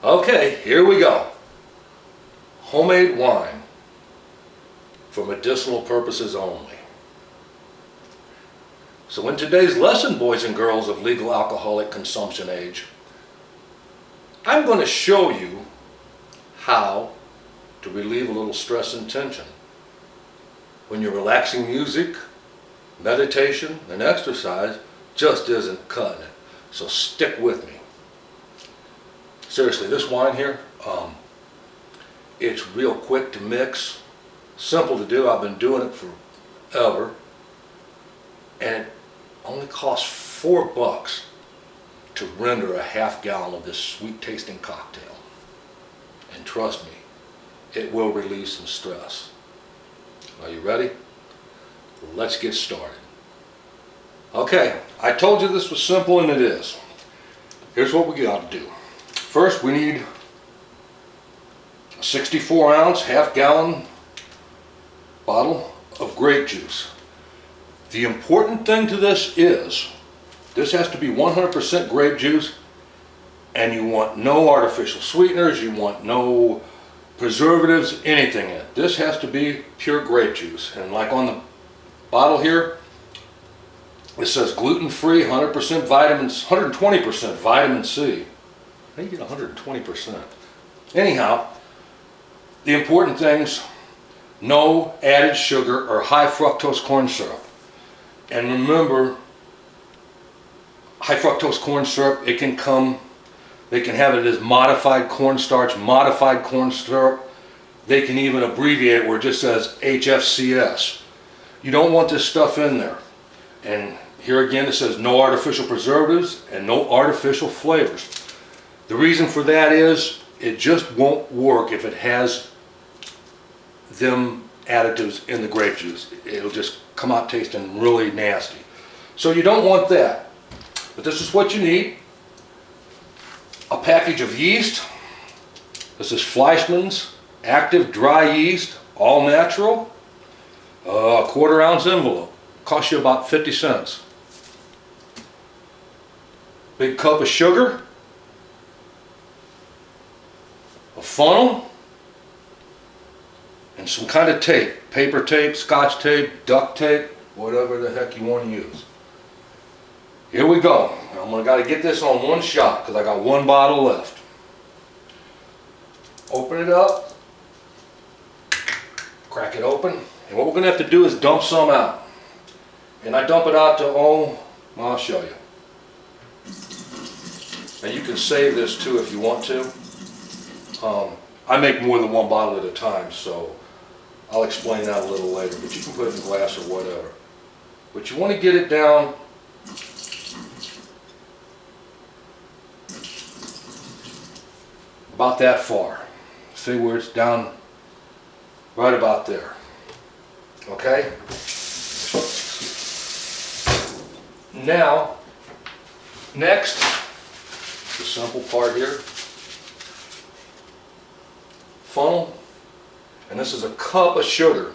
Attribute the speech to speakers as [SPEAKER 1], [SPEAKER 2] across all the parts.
[SPEAKER 1] Okay, here we go. Homemade wine for medicinal purposes only. So in today's lesson, boys and girls of legal alcoholic consumption age, I'm going to show you how to relieve a little stress and tension when your relaxing music, meditation, and exercise just isn't cutting it. So stick with me. Seriously, this wine here, it's real quick to mix, simple to do. I've been doing it forever, and it only costs $4 to render a half gallon of this sweet tasting cocktail. And trust me, it will relieve some stress. Are you ready? Let's get started. Okay, I told you this was simple, and it is. Here's what we got to do. First, we need a 64-ounce, half-gallon bottle of grape juice. The important thing to this is, this has to be 100% grape juice, and you want no artificial sweeteners, you want no preservatives, anything in it. This has to be pure grape juice. And like on the bottle here, it says gluten-free, 100% vitamins, 120% vitamin C. How do you get 120%? Anyhow, the important things, no added sugar or high fructose corn syrup. And remember, high fructose corn syrup, they can have it as modified cornstarch, modified corn syrup. They can even abbreviate it where it just says HFCS. You don't want this stuff in there. And here again it says no artificial preservatives and no artificial flavors. The reason for that is it just won't work if it has them additives in the grape juice. It'll just come out tasting really nasty. So you don't want that. But this is what you need. A package of yeast. This is Fleischmann's active dry yeast, all natural. A 1/4 ounce envelope. Costs you about 50 cents. Big cup of sugar. A funnel. And some kind of tape. Paper tape, scotch tape, duct tape, whatever the heck you want to use. Here we go. I'm going to get this on one shot because I got one bottle left. Open it up. Crack it open. And what we're going to have to do is dump some out. And I dump it out to, I'll show you. And you can save this too if you want to. I make more than one bottle at a time, so I'll explain that a little later, but you can put it in a glass or whatever. But you want to get it down about that far. See where it's down? Right about there. Okay? Now, next, the simple part here. Funnel, and this is a cup of sugar,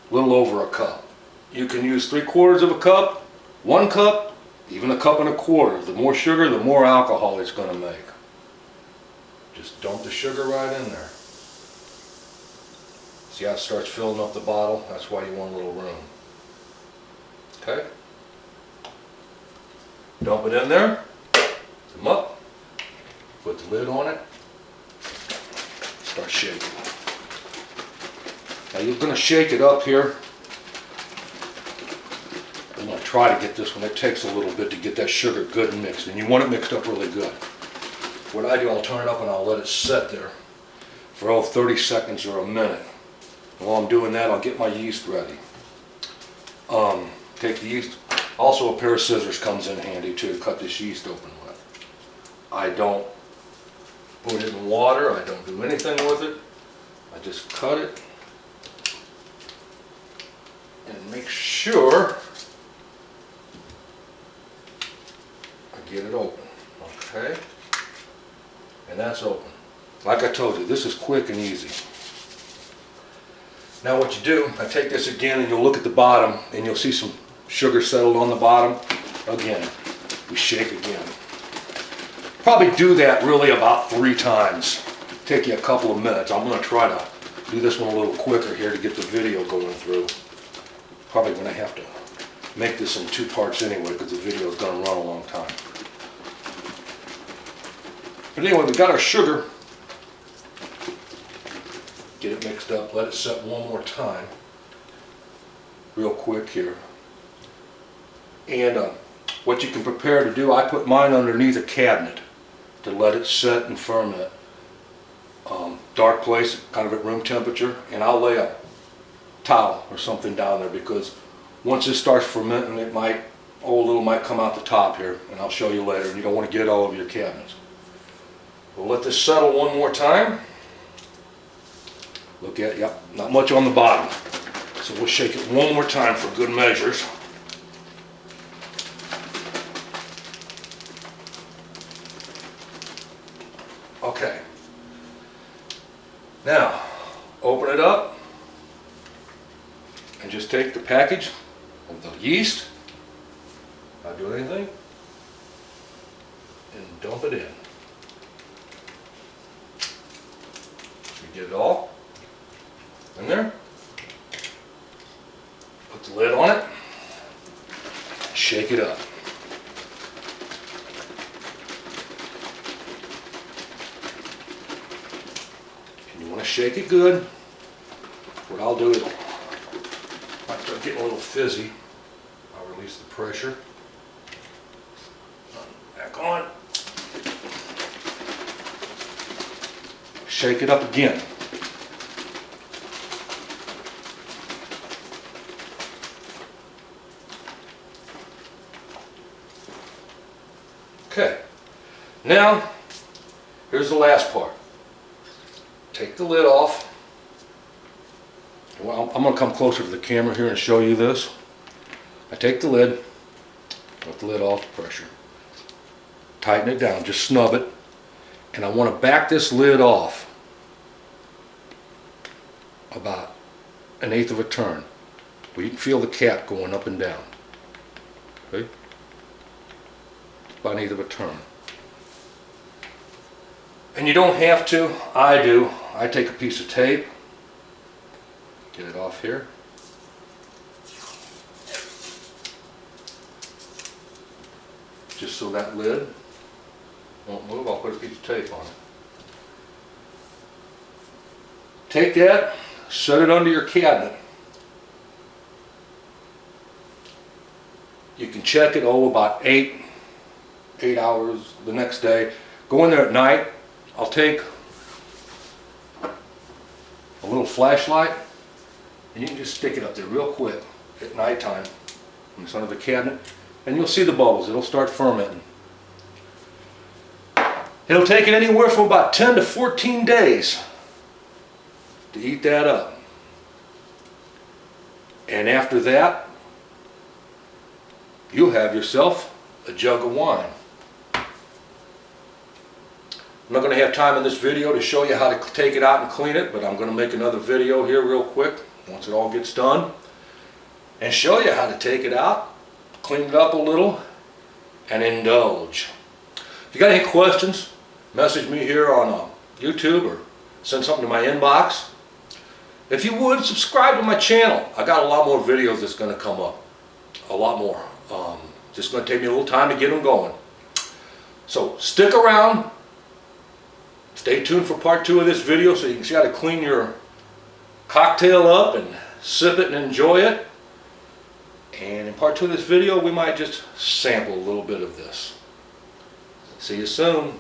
[SPEAKER 1] a little over a cup. You can use 3/4 of a cup, 1 cup, even a cup and a quarter. The more sugar, the more alcohol it's going to make. Just dump the sugar right in there. See how it starts filling up the bottle? That's why you want a little room. Okay? Dump it in there, come up, put the lid on it, start shaking. Now you're going to shake it up here. I'm going to try to get this one. It takes a little bit to get that sugar good and mixed, and you want it mixed up really good. What I do, I'll turn it up and I'll let it sit there for 30 seconds or a minute. And while I'm doing that, I'll get my yeast ready. Take the yeast. Also, a pair of scissors comes in handy too to cut this yeast open with. I don't put it in water. I don't do anything with it. I just cut it and make sure I get it open. Okay? And that's open. Like I told you, this is quick and easy. Now what you do, I take this again and you'll look at the bottom and you'll see some sugar settled on the bottom. Again, we shake again. Probably do that really about 3 times. Take you a couple of minutes. I'm going to try to do this one a little quicker here to get the video going through. Probably going to have to make this in 2 parts anyway because the video is going to run a long time. But anyway, we got our sugar. Get it mixed up. Let it set one more time. Real quick here. And what you can prepare to do, I put mine underneath a cabinet to let it set and ferment. Dark place, kind of at room temperature, and I'll lay a towel or something down there because once it starts fermenting, it might, a little might come out the top here, and I'll show you later, and you don't want to get all over your cabinets. We'll let this settle one more time. Look at, yep, not much on the bottom. So we'll shake it one more time for good measures. Okay. Now, open it up and just take the package of the yeast, not do anything, and dump it in. You get it all in there. Put the lid on it, shake it up. And you want to shake it good. What I'll do is, if I start getting a little fizzy, I'll release the pressure. Back on. Shake it up again. Okay, now here's the last part. Take the lid off. Well, I'm going to come closer to the camera here and show you this. I take the lid, put the lid off the pressure, tighten it down, just snub it, and I want to back this lid off about 1/8 of a turn, where you can feel the cap going up and down. Okay? About 1/8 of a turn. And you don't have to, I do. I take a piece of tape, get it off here. Just so that lid won't move, I'll put a piece of tape on it. Take that, set it under your cabinet. You can check it, about 8 hours the next day. Go in there at night. I'll take a little flashlight and you can just stick it up there real quick at nighttime in front of the cabinet and you'll see the bubbles. It'll start fermenting. It'll take it anywhere from about 10 to 14 days to eat that up. And after that, you'll have yourself a jug of wine. I'm not going to have time in this video to show you how to take it out and clean it, but I'm going to make another video here real quick once it all gets done and show you how to take it out, clean it up a little, and indulge. If you got any questions, message me here on YouTube or send something to my inbox. If you would, subscribe to my channel. I got a lot more videos that's going to come up. A lot more. Just going to take me a little time to get them going. So stick around. Stay tuned for part 2 of this video so you can see how to clean your cocktail up and sip it and enjoy it. And in part 2 of this video, we might just sample a little bit of this. See you soon.